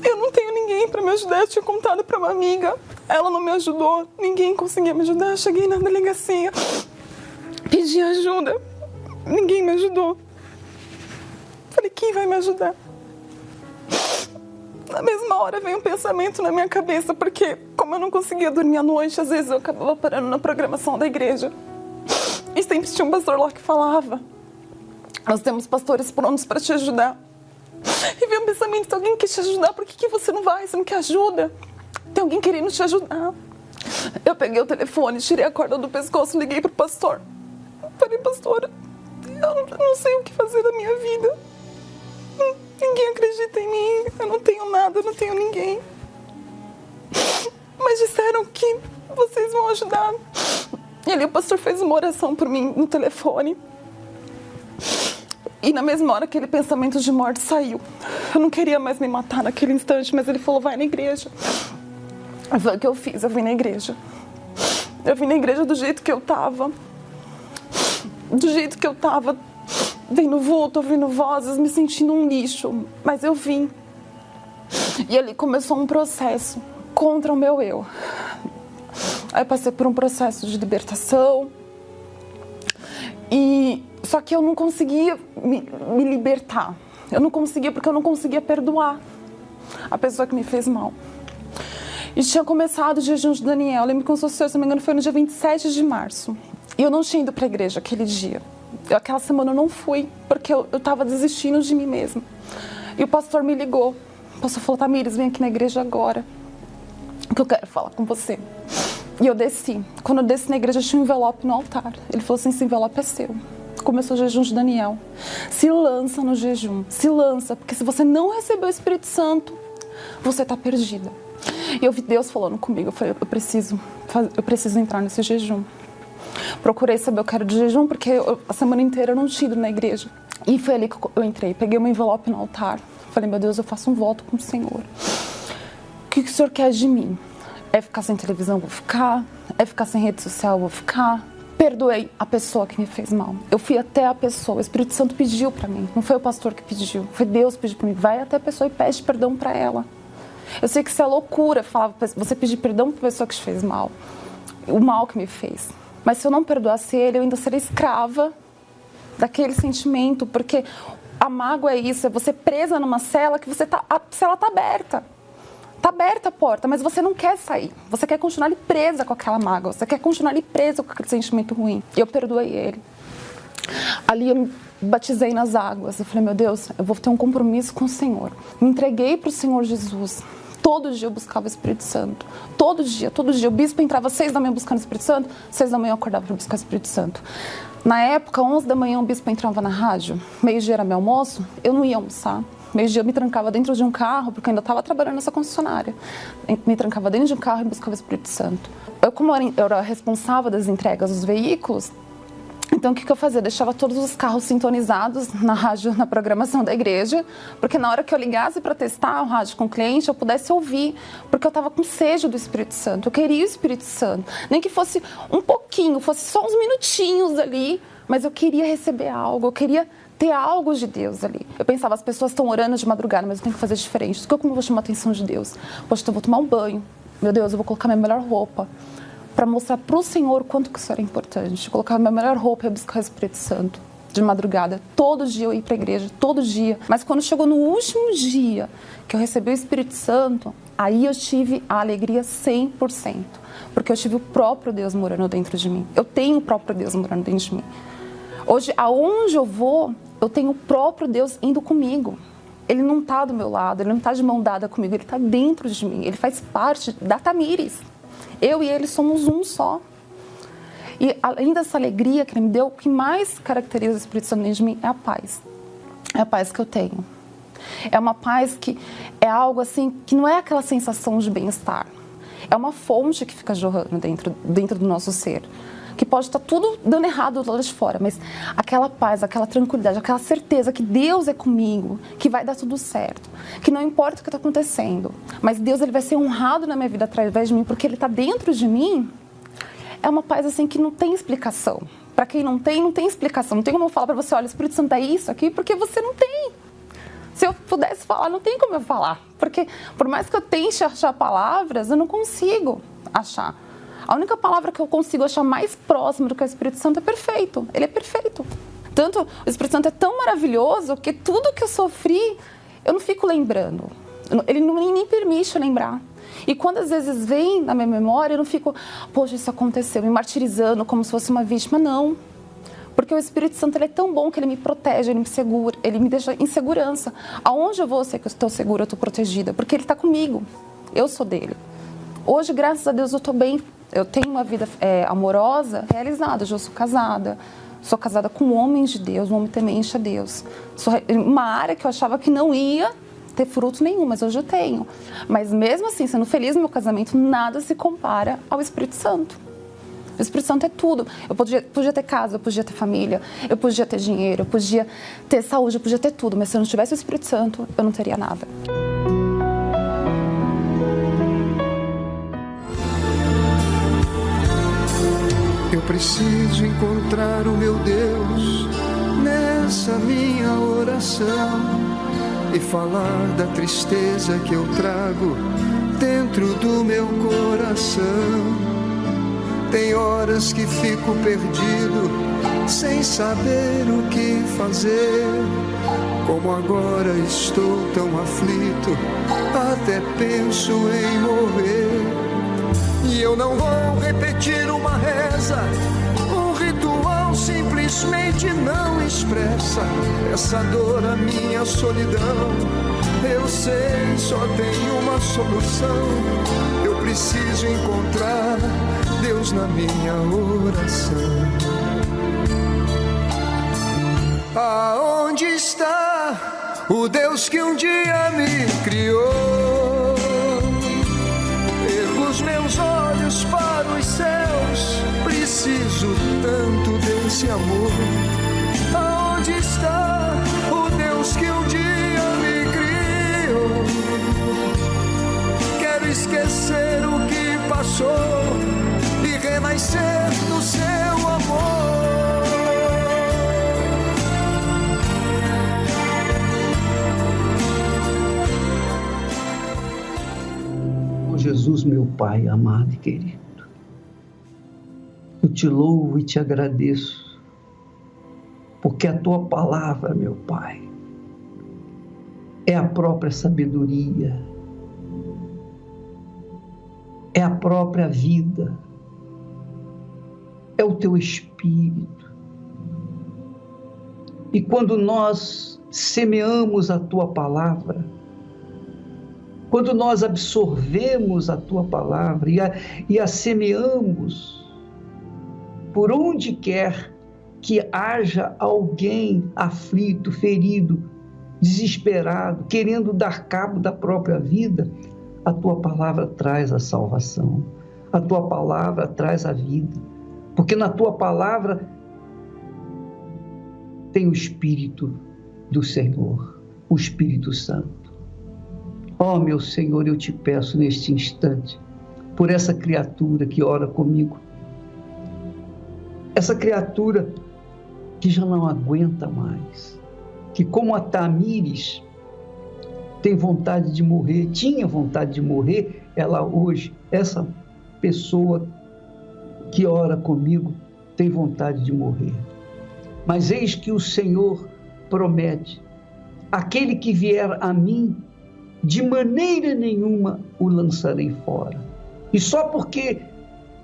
Eu não tenho ninguém para me ajudar. Eu tinha contado para uma amiga, ela não me ajudou, ninguém conseguia me ajudar. Eu cheguei na delegacia, pedi ajuda, ninguém me ajudou. Falei, quem vai me ajudar? Na mesma hora veio um pensamento na minha cabeça, porque como eu não conseguia dormir à noite, às vezes eu acabava parando na programação da igreja. E sempre tinha um pastor lá que falava, nós temos pastores prontos para te ajudar. E veio um pensamento, tem alguém que quer te ajudar, por que você não vai? Você não quer ajuda? Tem alguém querendo te ajudar. Eu peguei o telefone, tirei a corda do pescoço, liguei pro pastor. Falei, pastor, eu não sei o que fazer da minha vida. Ninguém acredita em mim, eu não tenho nada, eu não tenho ninguém. Mas disseram que vocês vão ajudar. E ali o pastor fez uma oração por mim no telefone. E na mesma hora aquele pensamento de morte saiu. Eu não queria mais me matar naquele instante, mas ele falou, vai na igreja. Foi o que eu fiz, eu vim na igreja. Eu vim na igreja do jeito que eu tava. Do jeito que eu tava, vendo vulto, ouvindo vozes, me sentindo um lixo. Mas eu vim. E ali começou um processo contra o meu eu. Aí eu passei por um processo de libertação. Só que eu não conseguia me libertar. Eu não conseguia, porque eu não conseguia perdoar a pessoa que me fez mal. E tinha começado o jejum de Daniel. Eu lembro que o se não me engano, foi no dia 27 de março. E eu não tinha ido para a igreja aquele dia. Aquela semana eu não fui, porque eu estava desistindo de mim mesma. E o pastor me ligou. O pastor falou, Tamires, vem aqui na igreja agora, que eu quero falar com você. E eu desci. Quando eu desci na igreja, tinha um envelope no altar. Ele falou assim, esse envelope é seu. Começou o jejum de Daniel. Se lança no jejum. Se lança, porque se você não receber o Espírito Santo, você está perdida. E eu vi Deus falando comigo. Eu falei, eu preciso entrar nesse jejum. Procurei saber o que era de jejum, porque a semana inteira eu não tinha ido na igreja. E foi ali que eu entrei. Peguei um envelope no altar. Falei, meu Deus, eu faço um voto com o Senhor. O que o Senhor quer de mim? É ficar sem televisão? Vou ficar. É ficar sem rede social? Vou ficar. Perdoei a pessoa que me fez mal. Eu fui até a pessoa. O Espírito Santo pediu para mim. Não foi o pastor que pediu. Foi Deus que pediu para mim. Vai até a pessoa e pede perdão para ela. Eu sei que isso é loucura. Falava, você pedir perdão para a pessoa que te fez mal. O mal que me fez. Mas se eu não perdoasse ele, eu ainda seria escrava daquele sentimento, porque a mágoa é isso, é você presa numa cela que a cela está aberta. Está aberta a porta, mas você não quer sair. Você quer continuar ali presa com aquela mágoa, você quer continuar ali presa com aquele sentimento ruim. E eu perdoei ele. Ali eu me batizei nas águas. Eu falei, meu Deus, eu vou ter um compromisso com o Senhor. Me entreguei para o Senhor Jesus. Todo dia eu buscava o Espírito Santo. Todo dia. O bispo entrava às 6 da manhã buscando o Espírito Santo, 6 da manhã eu acordava para buscar o Espírito Santo. Na época, 11 da manhã o bispo entrava na rádio, meio-dia era meu almoço, eu não ia almoçar. Meio-dia eu me trancava dentro de um carro, porque eu ainda estava trabalhando nessa concessionária. Me trancava dentro de um carro e buscava o Espírito Santo. Como eu era responsável das entregas dos veículos, então o que eu fazia? Eu deixava todos os carros sintonizados na rádio, na programação da igreja, porque na hora que eu ligasse para testar o rádio com o cliente, eu pudesse ouvir, porque eu estava com sede do Espírito Santo, eu queria o Espírito Santo. Nem que fosse um pouquinho, fosse só uns minutinhos ali, mas eu queria receber algo, eu queria ter algo de Deus ali. Eu pensava, as pessoas estão orando de madrugada, mas eu tenho que fazer diferente. Como eu vou chamar a atenção de Deus? Poxa, então eu vou tomar um banho. Meu Deus, eu vou colocar minha melhor roupa para mostrar para o Senhor o quanto que isso era importante. Eu colocava minha melhor roupa e ia buscar o Espírito Santo de madrugada. Todo dia eu ia para a igreja, todo dia. Mas quando chegou no último dia que eu recebi o Espírito Santo, aí eu tive a alegria 100%. Porque eu tive o próprio Deus morando dentro de mim. Eu tenho o próprio Deus morando dentro de mim. Hoje, aonde eu vou, eu tenho o próprio Deus indo comigo. Ele não está do meu lado, ele não está de mão dada comigo, ele está dentro de mim. Ele faz parte da Tamires. Eu e ele somos um só. E além dessa alegria que ele me deu, o que mais caracteriza o Espírito Santo dentro de mim é a paz. É a paz que eu tenho. É uma paz que é algo assim, que não é aquela sensação de bem-estar. É uma fonte que fica jorrando dentro do nosso ser. Que pode estar tudo dando errado do lado de fora, mas aquela paz, aquela tranquilidade, aquela certeza que Deus é comigo, que vai dar tudo certo, que não importa o que está acontecendo, mas Deus ele vai ser honrado na minha vida através de mim, porque Ele está dentro de mim, é uma paz assim que não tem explicação. Para quem não tem explicação. Não tem como eu falar para você, olha, o Espírito Santo é isso aqui, porque você não tem. Se eu pudesse falar, não tem como eu falar, porque por mais que eu tente achar palavras, eu não consigo achar. A única palavra que eu consigo achar mais próxima do que o Espírito Santo é perfeito. Ele é perfeito. Tanto o Espírito Santo é tão maravilhoso que tudo que eu sofri, eu não fico lembrando. Ele nem permite eu lembrar. E quando às vezes vem na minha memória, eu não fico, poxa, isso aconteceu, me martirizando como se fosse uma vítima. Não. Porque o Espírito Santo ele é tão bom que ele me protege, ele me segura, ele me deixa em segurança. Aonde eu vou, eu sei que eu estou segura, eu estou protegida, porque ele está comigo. Eu sou dele. Hoje, graças a Deus, eu estou bem. Eu tenho uma vida amorosa, realizada. Hoje eu sou casada com um homem de Deus, um homem temente a Deus. Sou uma área que eu achava que não ia ter fruto nenhum, mas hoje eu tenho. Mas mesmo assim, sendo feliz no meu casamento, nada se compara ao Espírito Santo. O Espírito Santo é tudo. Eu podia ter casa, eu podia ter família, eu podia ter dinheiro, eu podia ter saúde, eu podia ter tudo. Mas se eu não tivesse o Espírito Santo, eu não teria nada. Eu preciso encontrar o meu Deus nessa minha oração e falar da tristeza que eu trago dentro do meu coração. Tem horas que fico perdido, sem saber o que fazer. Como agora estou tão aflito, até penso em morrer. E eu não vou repetir uma reza, um ritual simplesmente não expressa essa dor, a minha solidão. Eu sei, só tem uma solução. Eu preciso encontrar Deus na minha oração. Aonde está o Deus que um dia me criou? Ergo os meus olhos para os céus, preciso tanto desse amor. Aonde está o Deus que um dia me criou? Quero esquecer o que passou e renascer no seu amor. Oh Jesus, meu Pai amado e querido, eu te louvo e te agradeço, porque a tua palavra, meu Pai, é a própria sabedoria, é a própria vida, é o teu Espírito. E quando nós semeamos a tua palavra, quando nós absorvemos a tua palavra e a semeamos por onde quer que haja alguém aflito, ferido, desesperado, querendo dar cabo da própria vida, a tua palavra traz a salvação, a tua palavra traz a vida, porque na tua palavra tem o Espírito do Senhor, o Espírito Santo. Ó, meu Senhor, eu te peço neste instante, por essa criatura que ora comigo, essa criatura que já não aguenta mais, que como a Tamires tem vontade de morrer, tinha vontade de morrer, ela hoje, essa pessoa que ora comigo, tem vontade de morrer. Mas eis que o Senhor promete, aquele que vier a mim, de maneira nenhuma o lançarei fora. E só porque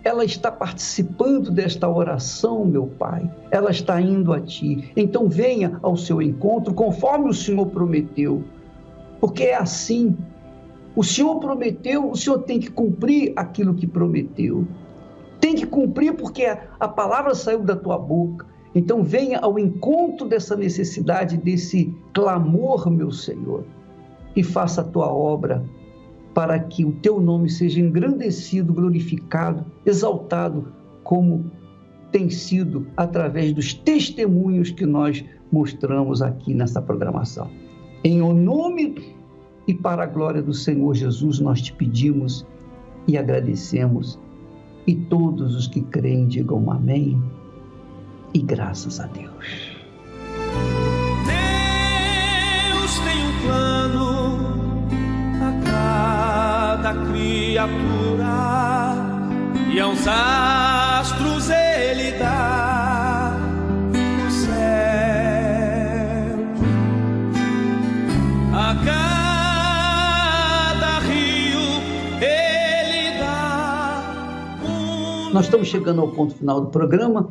ela está participando desta oração, meu Pai, ela está indo a Ti. Então venha ao seu encontro, conforme o Senhor prometeu. Porque é assim, o Senhor prometeu, o Senhor tem que cumprir aquilo que prometeu. Tem que cumprir porque a palavra saiu da tua boca. Então venha ao encontro dessa necessidade, desse clamor, meu Senhor, e faça a tua obra para que o teu nome seja engrandecido, glorificado, exaltado, como tem sido através dos testemunhos que nós mostramos aqui nessa programação. Em o nome e para a glória do Senhor Jesus, nós te pedimos e agradecemos. E todos os que creem digam amém e graças a Deus. Deus tem um plano a cada criatura e aos astros ele dá o céu. A cada rio ele dá Nós estamos chegando ao ponto final do programa,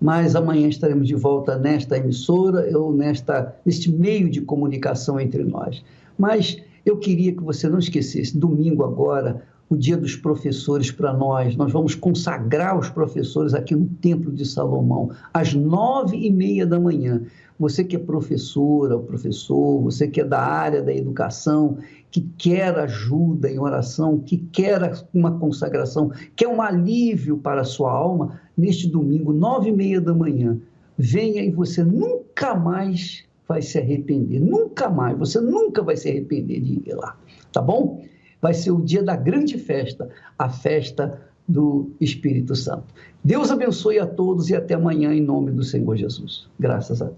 mas amanhã estaremos de volta nesta emissora ou neste meio de comunicação entre nós. Mas eu queria que você não esquecesse, domingo agora, o dia dos professores para nós. Nós vamos consagrar os professores aqui no Templo de Salomão, às 9h30 da manhã. Você que é professora ou professor, você que é da área da educação, que quer ajuda em oração, que quer uma consagração, quer um alívio para a sua alma, neste domingo, 9h30 da manhã, venha e você nunca mais vai se arrepender, nunca mais, você nunca vai se arrepender de ir lá, tá bom? Vai ser o dia da grande festa, a festa do Espírito Santo. Deus abençoe a todos e até amanhã em nome do Senhor Jesus. Graças a Deus.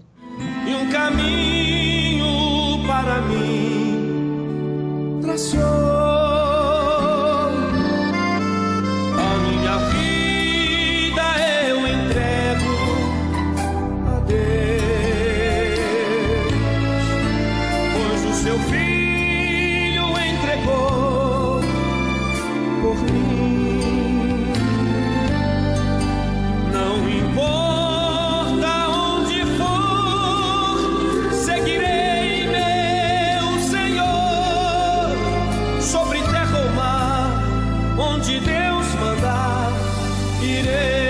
e um caminho para mim traçou. A minha vida eu entrego a Deus, pois o seu Filho entregou por mim. Não importa onde for, seguirei meu Senhor, sobre terra ou mar, onde Deus mandar, irei.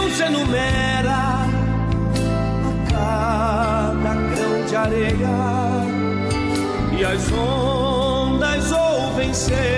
Deus enumera a cada grão de areia e as ondas ouvem ser